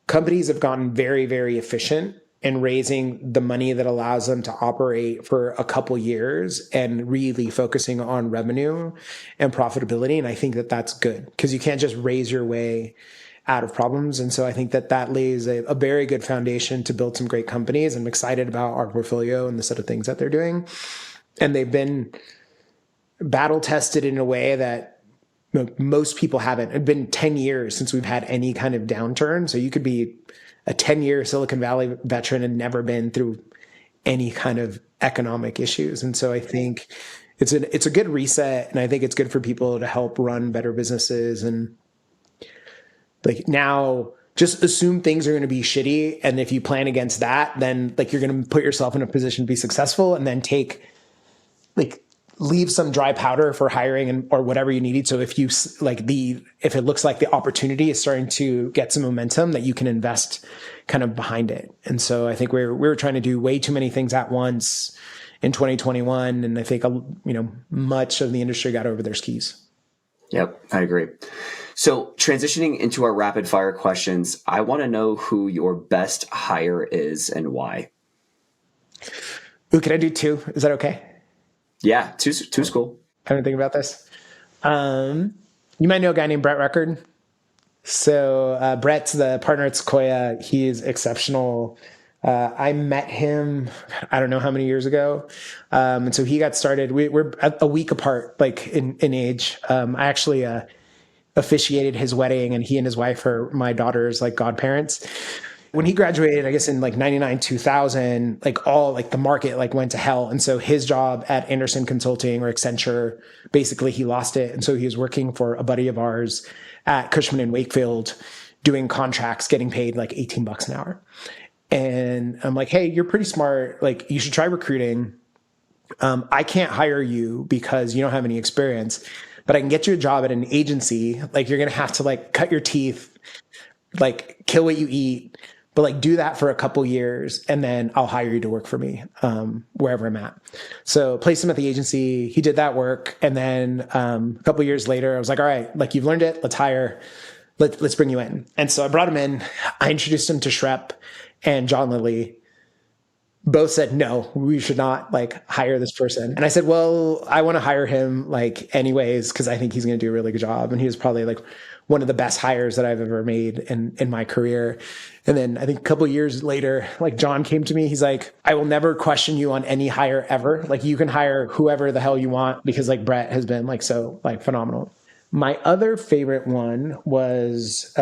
companies have gotten very, very efficient in raising the money that allows them to operate for a couple years and really focusing on revenue and profitability. And I think that that's good because you can't just raise your way out of problems. And so I think that that lays a very good foundation to build some great companies. I'm excited about our portfolio and the set of things that they're doing. And they've been battle tested in a way that most people haven't. It's been 10 years since we've had any kind of downturn. So you could be a 10-year Silicon Valley veteran and never been through any kind of economic issues. And so I think it's a good reset. And I think it's good for people to help run better businesses. And like now, just assume things are going to be shitty. And if you plan against that, then like you're going to put yourself in a position to be successful and then leave some dry powder for hiring or whatever you needed. So if if it looks like the opportunity is starting to get some momentum, that you can invest kind of behind it. And so I think we were trying to do way too many things at once in 2021. And I think, much of the industry got over their skis. Yep, I agree. So transitioning into our rapid fire questions, I want to know who your best hire is and why. Ooh, can I do two? Is that okay? Yeah, two's cool. I didn't think about this. You might know a guy named Brett Record. So Brett's the partner at Sequoia. He is exceptional. I met him, I don't know how many years ago. And so he got started. We're a week apart, like in age. I actually officiated his wedding, and he and his wife are my daughter's like godparents. When he graduated, I guess in like 99, 2000, the market went to hell. And so his job at Anderson Consulting or Accenture, basically he lost it. And so he was working for a buddy of ours at Cushman & Wakefield doing contracts, getting paid like $18 an hour. And I'm like, hey, you're pretty smart. Like you should try recruiting. I can't hire you because you don't have any experience, but I can get you a job at an agency. Like you're going to have to like cut your teeth, like kill what you eat. But like do that for a couple years and then I'll hire you to work for me wherever I'm at. So placed him at the agency. He did that work. And then a couple years later, I was like, all right, like you've learned it. Let's hire. Let's bring you in. And so I brought him in. I introduced him to Shrep and John Lilly. Both said, no, we should not like hire this person. And I said, well, I want to hire him like anyways, because I think he's going to do a really good job. And he was probably like one of the best hires that I've ever made in my career. And then I think a couple of years later, like John came to me, he's like, I will never question you on any hire ever. Like you can hire whoever the hell you want because like Brett has been like so like phenomenal. My other favorite one was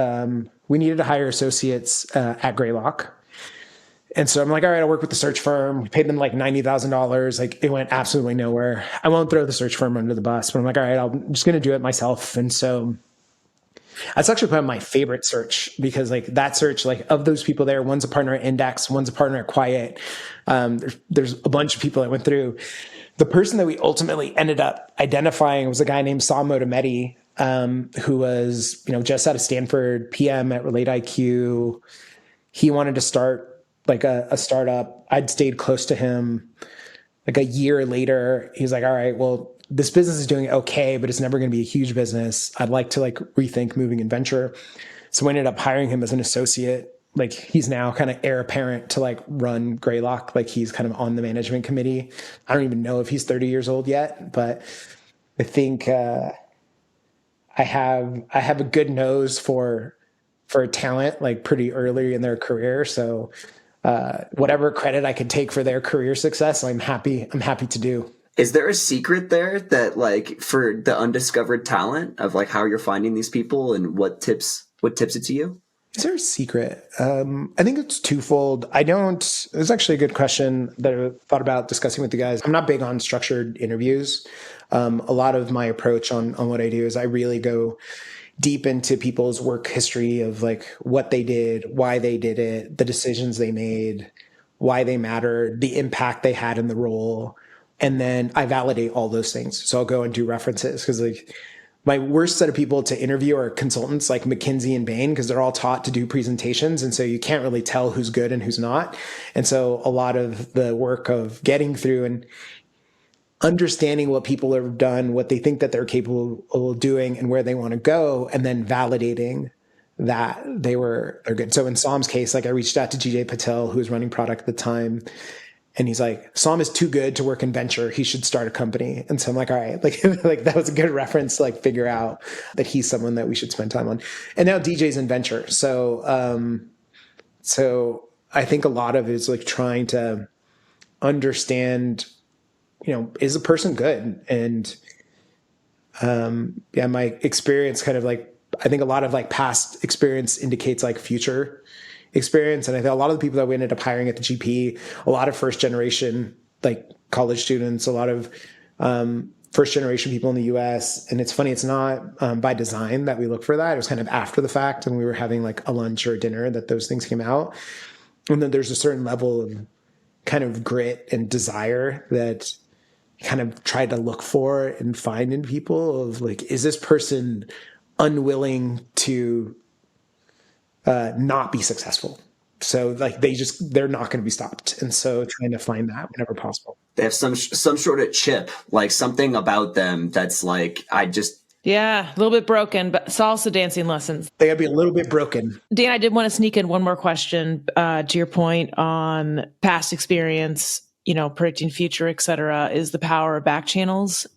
we needed to hire associates at Greylock. And so I'm like, all right, I'll work with the search firm. We paid them like $90,000. Like it went absolutely nowhere. I won't throw the search firm under the bus, but I'm like, all right, I'm just going to do it myself. And so That's actually probably my favorite search, because like that search, like of those people there, one's a partner at Index, one's a partner at Quiet. There's a bunch of people I went through. The person that we ultimately ended up identifying was a guy named Sam Motametti, who was, just out of Stanford, PM at Relate IQ. He wanted to start like a startup. I'd stayed close to him. Like a year later, he's like, all right, well, this business is doing okay, but it's never going to be a huge business. I'd like to like rethink moving in venture. So we ended up hiring him as an associate. Like he's now kind of heir apparent to like run Greylock. Like he's kind of on the management committee. I don't even know if he's 30 years old yet, but I think I have a good nose for talent like pretty early in their career. So whatever credit I could take for their career success, I'm happy to do. Is there a secret there that like for the undiscovered talent of like how you're finding these people and what tips it to you? Is there a secret? I think it's twofold. It's actually a good question that I thought about discussing with the guys. I'm not big on structured interviews. A lot of my approach on what I do is I really go deep into people's work history of like what they did, why they did it, the decisions they made, why they mattered, the impact they had in the role. And then I validate all those things. So I'll go and do references, because like my worst set of people to interview are consultants like McKinsey and Bain, because they're all taught to do presentations. And so you can't really tell who's good and who's not. And so a lot of the work of getting through and understanding what people have done, what they think that they're capable of doing and where they want to go, and then validating that they're good. So in Sam's case, like I reached out to GJ Patel, who was running product at the time. And he's like, Sam is too good to work in venture. He should start a company. And so I'm like, all right, like that was a good reference to like figure out that he's someone that we should spend time on. And now DJ's in venture. So, so I think a lot of it is like trying to understand, is a person good? And, my experience kind of like, I think a lot of like past experience indicates like future experience. And I think a lot of the people that we ended up hiring at the GP, a lot of first generation, like college students, a lot of first generation people in the US. And it's funny, it's not by design that we look for that. It was kind of after the fact, and we were having like a lunch or a dinner, that those things came out. And then there's a certain level of kind of grit and desire that kind of try to look for and find in people of like, is this person unwilling to not be successful? So like they're not going to be stopped. And so trying to find that whenever possible. They have some sort of chip, like something about them that's like, yeah, a little bit broken, but salsa dancing lessons. They gotta be a little bit broken. Dan, I did want to sneak in one more question to your point on past experience, predicting future, et cetera, is the power of back channels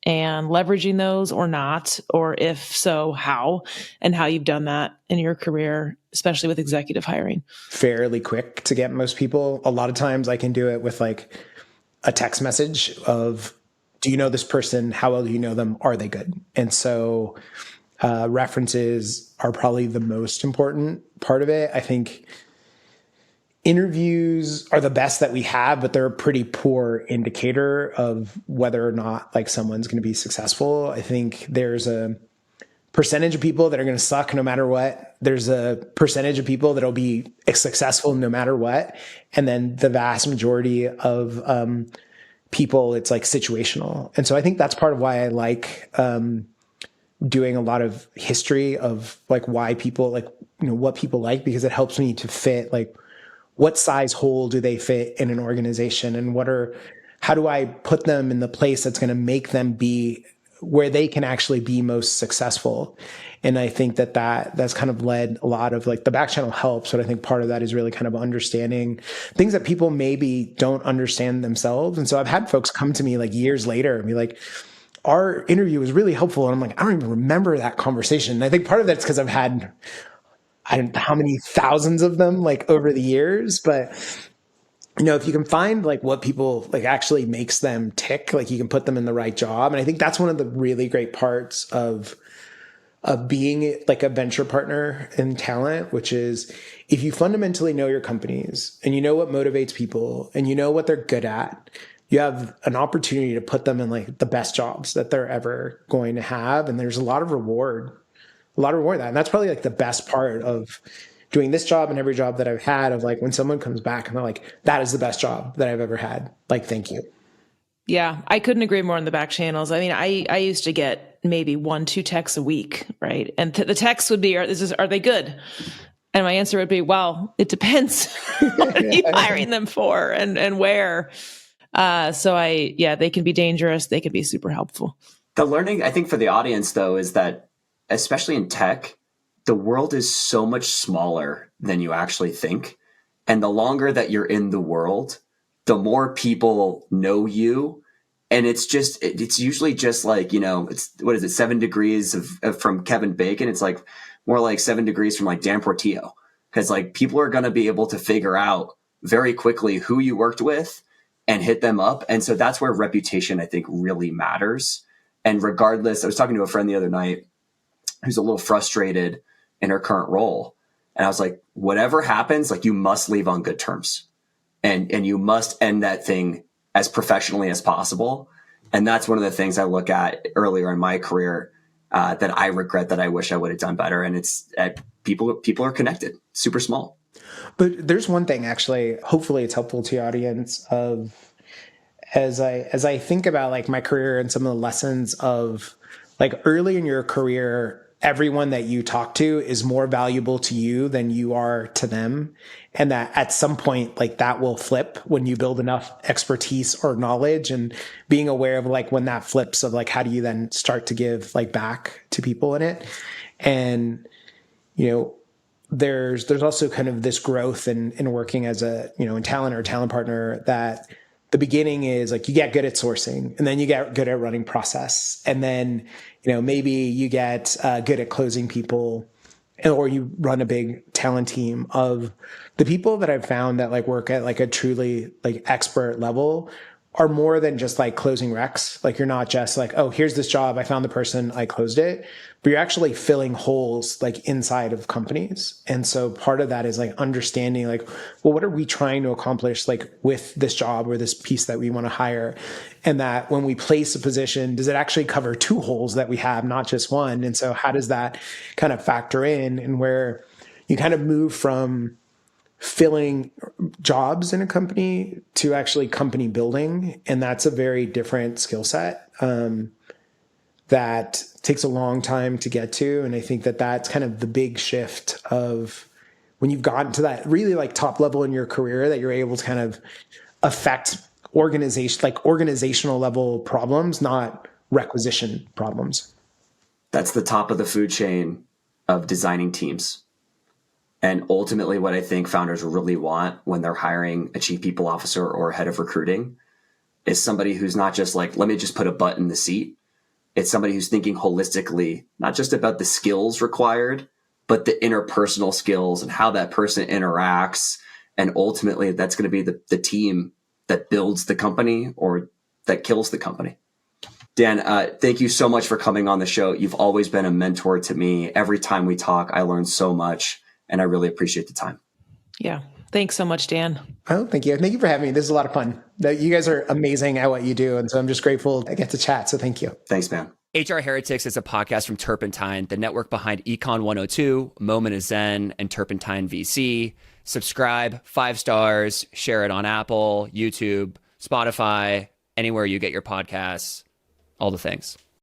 and leveraging those or not, or if so, how, and how you've done that in your career, especially with executive hiring. Fairly quick to get most people. A lot of times I can do it with like a text message of, do you know this person? How well do you know them? Are they good? And so references are probably the most important part of it. I think interviews are the best that we have, but they're a pretty poor indicator of whether or not like someone's going to be successful. I think there's a percentage of people that are going to suck no matter what. There's a percentage of people that'll be successful no matter what. And then the vast majority of people, it's like situational. And so I think that's part of why I like doing a lot of history of like why people like, what people like, because it helps me to fit like what size hole do they fit in an organization, and how do I put them in the place that's going to make them be where they can actually be most successful. And I think that's kind of led a lot of like the back channel helps. But I think part of that is really kind of understanding things that people maybe don't understand themselves. And so I've had folks come to me like years later and be like, our interview was really helpful. And I'm like, I don't even remember that conversation. And I think part of that's because I've had, I don't know how many thousands of them like over the years, but if you can find like what people like actually makes them tick, like you can put them in the right job. And I think that's one of the really great parts of being like a venture partner in talent, which is if you fundamentally know your companies and you know what motivates people and you know what they're good at, you have an opportunity to put them in like the best jobs that they're ever going to have. And there's a lot of reward a lot of reward that. And that's probably like the best part of doing this job and every job that I've had, of like when someone comes back and they're like, that is the best job that I've ever had. Like, thank you. Yeah, I couldn't agree more on the back channels. I mean, I used to get maybe 1-2 texts a week, right? And the text would be, are they good? And my answer would be, well, it depends. What are you hiring them for and where? They can be dangerous. They can be super helpful. The learning, I think, for the audience, though, is that, especially in tech, the world is so much smaller than you actually think. And the longer that you're in the world, the more people know you. And it's usually just like, it's, what is it, 7 degrees from Kevin Bacon? It's like more like 7 degrees from like Dan Portillo. Because like people are going to be able to figure out very quickly who you worked with and hit them up. And so that's where reputation, I think, really matters. And regardless, I was talking to a friend the other night who's a little frustrated in her current role. And I was like, whatever happens, like you must leave on good terms and you must end that thing as professionally as possible. And that's one of the things I look at earlier in my career that I regret, that I wish I would have done better. And it's people are connected, super small. But there's one thing, actually, hopefully it's helpful to your audience, of as I think about like my career and some of the lessons of like early in your career, everyone that you talk to is more valuable to you than you are to them. And that at some point, like that will flip when you build enough expertise or knowledge, and being aware of like when that flips, of like, how do you then start to give like back to people in it? And, there's also kind of this growth in working as a, in talent or a talent partner, that the beginning is like you get good at sourcing, and then you get good at running process. And then, maybe you get good at closing people, or you run a big talent team. Of the people that I've found that like work at like a truly like expert level are more than just like closing recs. Like you're not just like, oh, here's this job, I found the person, I closed it, but you're actually filling holes like inside of companies. And so part of that is like understanding like, well, what are we trying to accomplish like with this job or this piece that we want to hire? And that when we place a position, does it actually cover 2 holes that we have, not just one? And so how does that kind of factor in, and where you kind of move from filling jobs in a company to actually company building. And that's a very different skill set that takes a long time to get to. And I think that that's kind of the big shift of when you've gotten to that really like top level in your career, that you're able to kind of affect organizational level problems, not requisition problems. That's the top of the food chain of designing teams. And ultimately, what I think founders really want when they're hiring a chief people officer or head of recruiting is somebody who's not just like, let me just put a butt in the seat. It's somebody who's thinking holistically, not just about the skills required, but the interpersonal skills and how that person interacts. And ultimately, that's going to be the team that builds the company or that kills the company. Dan, thank you so much for coming on the show. You've always been a mentor to me. Every time we talk, I learn so much. And I really appreciate the time. Yeah. Thanks so much, Dan. Oh, thank you. Thank you for having me. This is a lot of fun. You guys are amazing at what you do. And so I'm just grateful I get to chat. So thank you. Thanks, man. HR Heretics is a podcast from Turpentine, the network behind Econ 102, Moment of Zen, and Turpentine VC. Subscribe, 5 stars, share it on Apple, YouTube, Spotify, anywhere you get your podcasts, all the things.